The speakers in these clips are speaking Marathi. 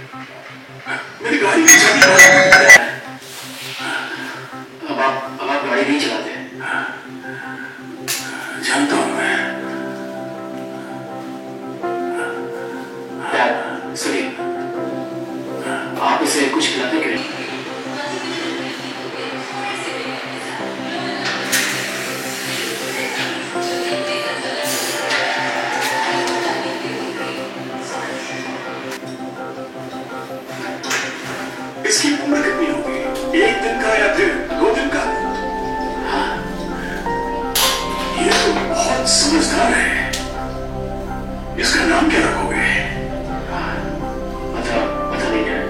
मेरी गाड़ी की चाबी अब आप गाड़ी नहीं चलाते। जानता हूं मैं। डैड सुनिए, आप इसे कुछ खिलाते क्यों? इसकी उम्र कितनी होगी? 1 दिन का या फिर 2 दिन का? हाँ, ये तो बहुत समझदार है। इसका नाम क्या रखोगे? पता नहीं है।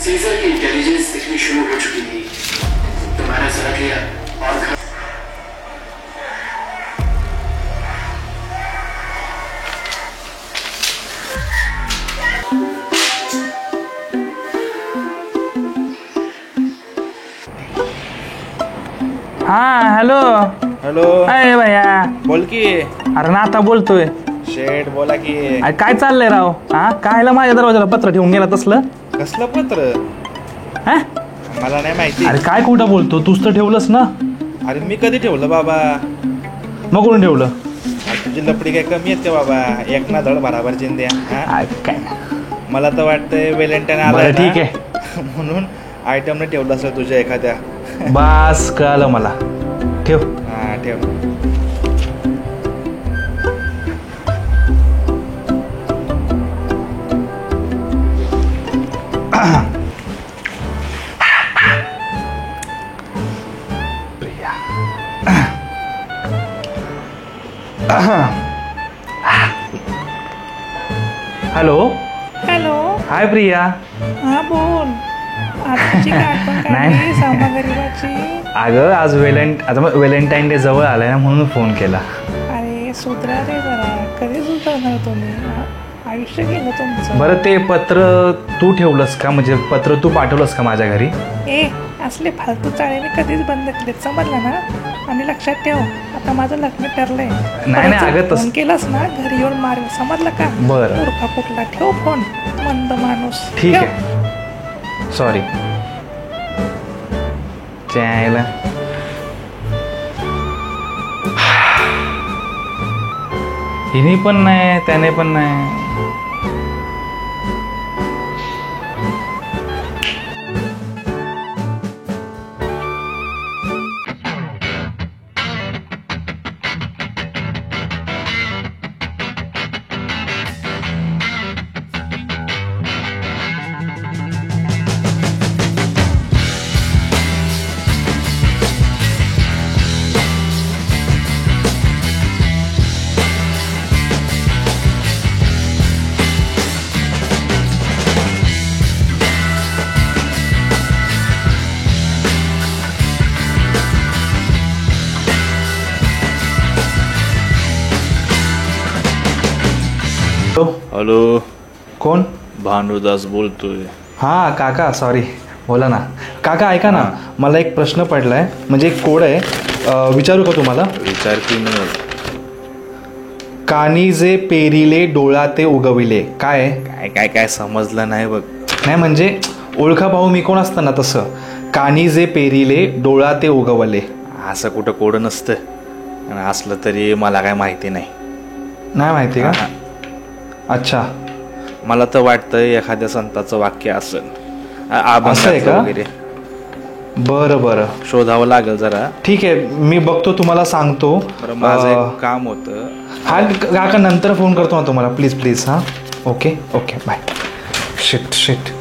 सीजर की इंटेलिजेंस दिखनी शुरू हो चुकी थी तो मैंने सड़क लिया और घर। हाँ हॅलो हॅलो. अरे भैया, बोल की. अरे ना आता बोलतोय. शेठ बोला की. अरे काय चाललंय राव? हा कायला माझ्या दरवाजाला पत्र ठेवून गेला तसलं? कसलं पत्र? हा मला नाही माहिती. अरे काय खोटं बोलतो, तूच तर ठेवलंस ना. अरे मी कधी ठेवलं बाबा? मग कोण ठेवलं? अरे तुझी लपडी काय कमी येते बाबा? एक ना धड बराबर चिंद्या. अरे काय मला तर वाटतंय व्हॅलेंटाईन आला बरं ठीक आहे. म्हणून आयटमने ठेवलं असेल तुझ्या एखाद्या. बस कळलं मला. ठेव. हा ठेव. Hello hello. हाय प्रिया. हा बोल. आजची आठवण नाही. काढली सामा गरीबाची. अगं आज आता मग व्हॅलेंटाईन डे जवळ आलाय ना म्हणून फोन केला. अरे सुधरा रे जरा. कधी सुधारणार तुम्ही? आयुष्य गेलं तुमचं. बरं ते पत्र तू ठेवलंस का? म्हणजे पत्र तू पाठवलंस का माझ्या घरी? ए असले फालतू चाळे मी कधीच बंद केलेत, समजलं ना? आणि लक्षात ठेव, आता माझं लग्न ठरलंय. नाही, अगं फोन केलास ना घरी येऊन मारेल, समजलं का? बरं. मूर्खा कुठला. ठेव फोन, मंद माणूस. ठीक ठेव. आहे. सॉरी. चायला हिने पण नाही त्याने पण नाही. हॅलो. कोण? भानुदास बोलतोय. हां काका, सॉरी. बोला ना काका. ऐका ना, मला एक प्रश्न पडलाय, म्हणजे एक कोड आहे, विचारू का तुम्हाला? विचार की नाही. कानी जे पेरिले डोळा ते उगविले. काय काय काय काय समजलं नाही बघ. नाही म्हणजे ओळखा भाऊ मी कोण असतं ना तसं. कानी जे पेरिले डोळा ते उगवले. असं कुठं कोड नसतं, आणि असलं तरी मला काय माहिती नाही. नाही माहिती का? अच्छा. मला तर वाटतं एखाद्या संताचं वाक्य असेल, असं आहे का? वगैरे. बरं बरं, शोधावं लागेल जरा. ठीक आहे, मी बघतो, तुम्हाला सांगतो. माझं एक काम होतं. हा काका नंतर फोन करतो ना तुम्हाला, प्लीज प्लीज. हां okay okay bye. Shit shit.